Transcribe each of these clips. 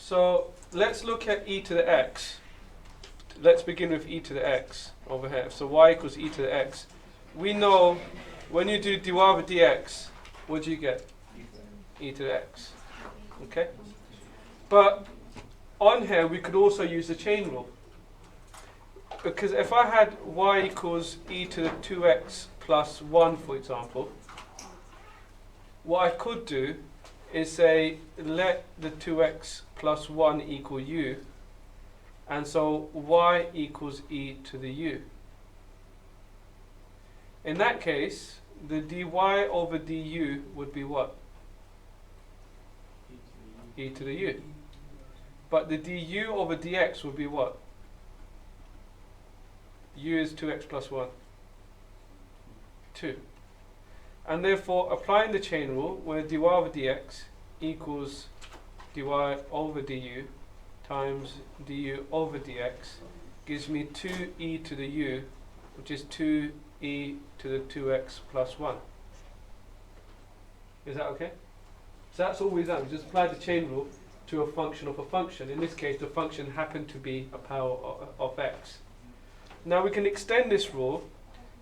So let's look at e to the x. Let's begin with e to the x over here. So y equals e to the x. We know when you do dy over dx, what do you get? E to the x. Okay? But on here we could also use the chain rule. Because if I had y equals e to the 2x plus 1, for example, what I could do is say let the 2x plus 1 equal u, and so y equals e to the u. In that case, the dy over du would be what? E to the u. But the du over dx would be what? U is 2x plus 1. 2. And therefore, applying the chain rule, where dy over dx equals dy over du times du over dx, gives me 2e to the u, which is 2e to the 2x plus 1. Is that okay? So that's all we've done. We just applied the chain rule to a function of a function. In this case, the function happened to be a power of x. Now we can extend this rule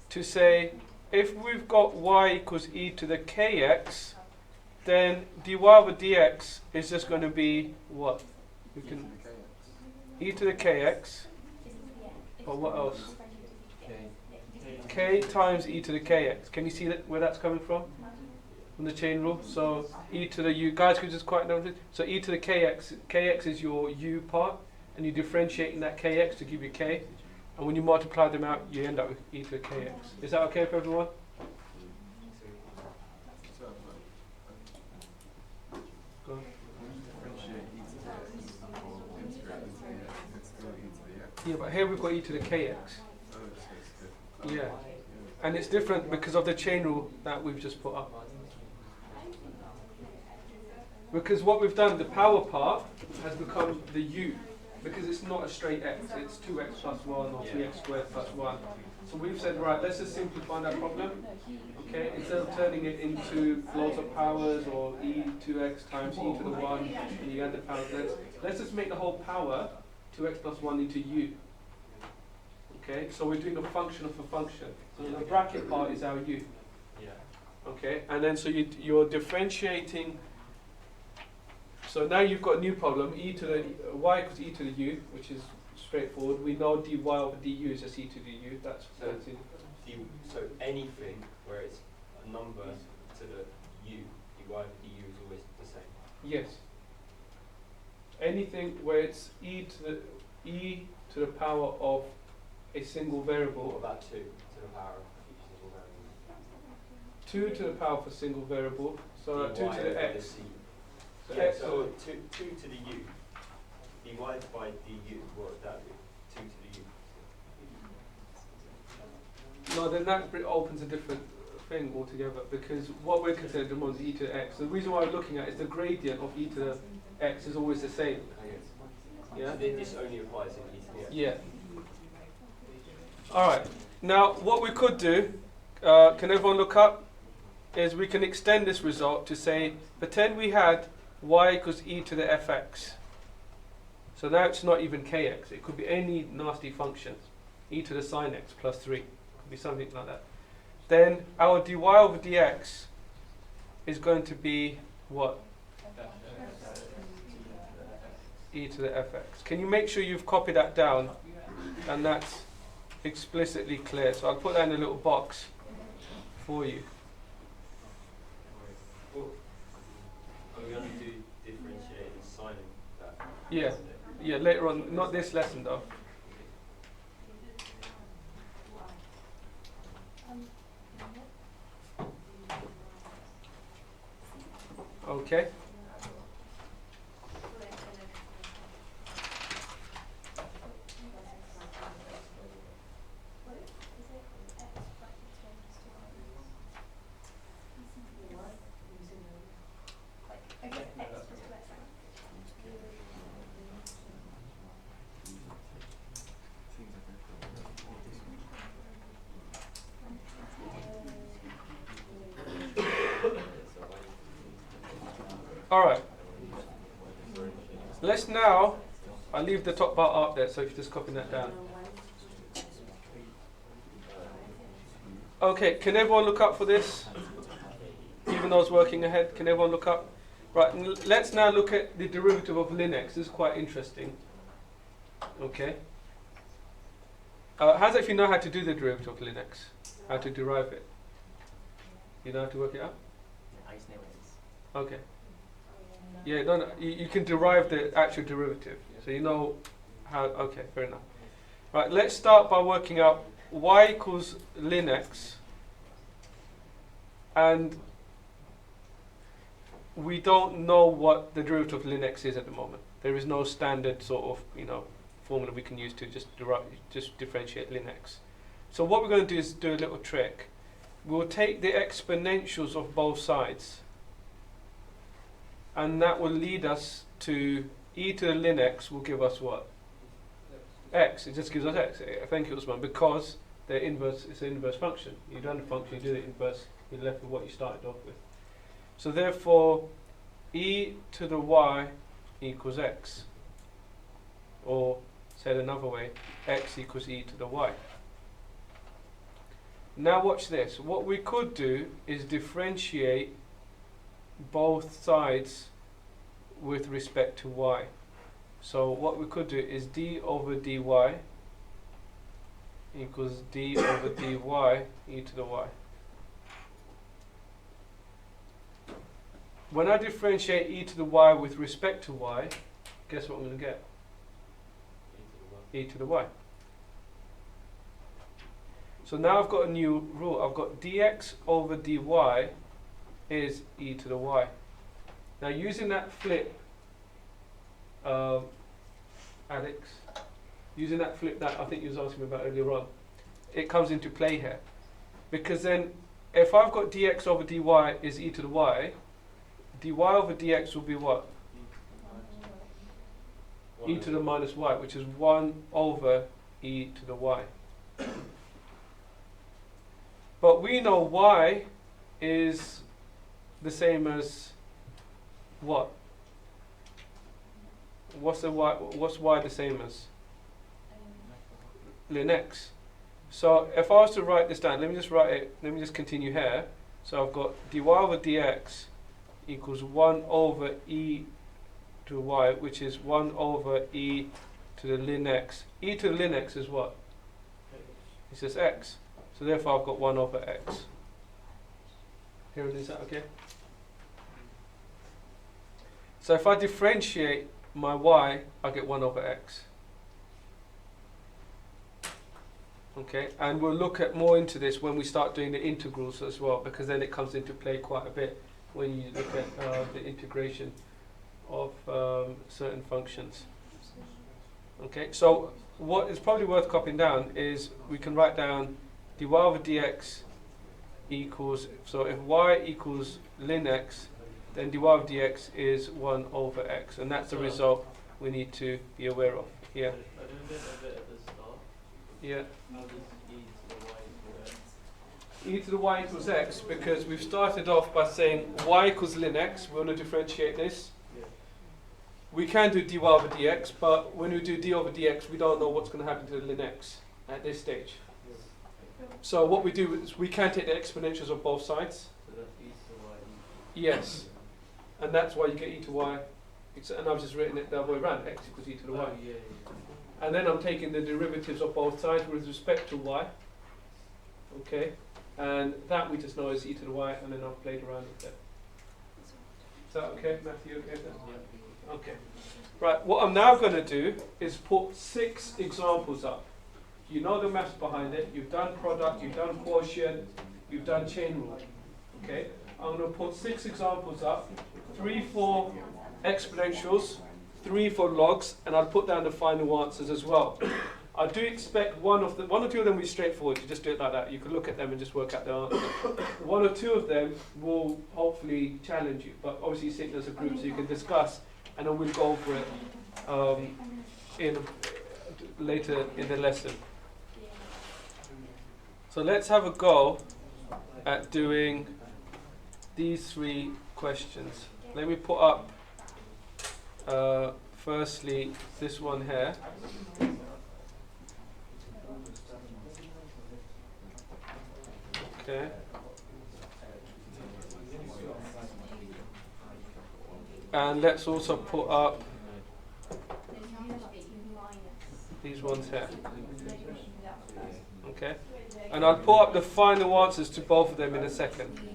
to say if we've got y equals e to the kx, then dy over dx is just going to be what? We can e to the kx, or what else? K times e to the kx. Can you see that where that's coming from the chain rule? So e to the u, guys could just quite notice. So e to the kx is your u part, and you're differentiating that kx to give you k. And when you multiply them out, you end up with e to the kx. Is that okay for everyone? Go on. Yeah, but here we've got e to the kx. Yeah. And it's different because of the chain rule that we've just put up. Because what we've done, the power part has become the u. Because it's not a straight x, it's 2x plus 1 or 3x squared plus 1. So we've said, right, let's just simplify that problem. Okay, instead of turning it into lots of powers or e 2x times e to the 1, and you add the powers, let's just make the whole power 2x plus 1 into u. Okay, so we're doing a function of a function. So the bracket part is our u. Okay, and then so you're differentiating. So now you've got a new problem, e to the y equals e to the u, which is straightforward. We know dy over du is just e to the u. That's so anything where it's a number to the u, dy over du is always the same. Yes. Anything where it's e to the power of a single variable. What about 2 to the power of each single variable? 2 to the power of a single variable. So 2 to the x. So yeah, so 2 to the u, divided by du, what would that be? 2 to the u. No, then that opens a different thing altogether, because what we're considering the moment is e to the x. The reason why we're looking at is the gradient of e to the x is always the same. Yeah? So this only applies in e to the x. Yeah. Alright, now what we could do, can everyone look up, is we can extend this result to say, pretend we had y equals e to the fx. So now it's not even kx, it could be any nasty function, e to the sine x plus 3, could be something like that. Then our dy over dx is going to be what? E to the fx. Can you make sure you've copied that down and that's explicitly clear? So I'll put that in a little box for you. Are we going to do differentiating and signing that? Yeah, yeah, later on, not this lesson though. Okay. All right. Let's now, I'll leave the top part up there, so if you just copy that down. Okay, can everyone look up for this? Even though I was working ahead, can everyone look up? Right, let's now look at the derivative of Linux. This is quite interesting. Okay. How does it if you know how to do the derivative of Linux? How to derive it? You know how to work it out? Okay. Yeah, no, you can derive the actual derivative. So you know how, okay, fair enough. Right, let's start by working out y equals Linux, and we don't know what the derivative of Linux is at the moment. There is no standard sort of, formula we can use to just differentiate Linux. So what we're going to do is do a little trick. We'll take the exponentials of both sides, and that will lead us to e to the Linux will give us what? X. It just gives us x. I think it was one because they're inverse. It's an inverse function. You've done the function, you do the inverse. You're left with what you started off with. So therefore, e to the y equals x, or said another way, x equals e to the y. Now watch this. What we could do is differentiate both sides with respect to y. So what we could do is d over dy equals d over dy e to the y. When I differentiate e to the y with respect to y, guess what I'm going to get? E to the y. So now I've got a new rule. I've got dx over dy is e to the y. Now using that flip, Alex, using that flip that I think you was asking me about earlier on, it comes into play here. Because then if I've got dx over dy is e to the y, dy over dx will be what? E to the minus y, which is 1 over e to the y. But we know y is the same as what? What's y the same as? Ln x. So if I was to write this down, let me just continue here. So I've got dy over dx equals 1 over e to y, which is 1 over e to the ln x. E to the ln x is what? It says x. So therefore I've got 1 over x. Here it is, okay? So if I differentiate my y, I get 1 over x. Okay, and we'll look at more into this when we start doing the integrals as well, because then it comes into play quite a bit when you look at the integration of certain functions. Okay, so what is probably worth copying down is we can write down dy over dx equals, so if y equals ln x, then dy over dx is 1 over x, and that's the result we need to be aware of. Yeah. I don't get a bit at the start. Yeah. How does e to the y equal x? E to the y equals x because we've started off by saying y equals ln x. We want to differentiate this. Yeah. We can do dy over dx, but when we do d over dx, we don't know what's going to happen to the ln x at this stage. So what we do is we can take the exponentials of both sides. So that's e to the y equals. Yes. And that's why you get e to y. And I've just written it the other way around. X equals e to the y. Oh, yeah, yeah. And then I'm taking the derivatives of both sides with respect to y. Okay. And that we just know is e to the y, and then I've played around with that. Is that okay, Matthew? Okay with that? Yeah. Okay. Right, what I'm now going to do is put 6 examples up. You know the maths behind it. You've done product, you've done quotient, you've done chain rule. Okay? I'm going to put 6 examples up. 3 for exponentials, 3 for logs, and I'll put down the final answers as well. I do expect one or two of them will be straightforward. You just do it like that. You can look at them and just work out the answer. 1 or 2 of them will hopefully challenge you, but obviously you sit as a group so you can discuss, and then we'll go over it later in the lesson. So let's have a go at doing these 3 questions. Let me put up firstly this one here. Okay. And let's also put up these ones here. Okay. And I'll put up the final answers to both of them in a second.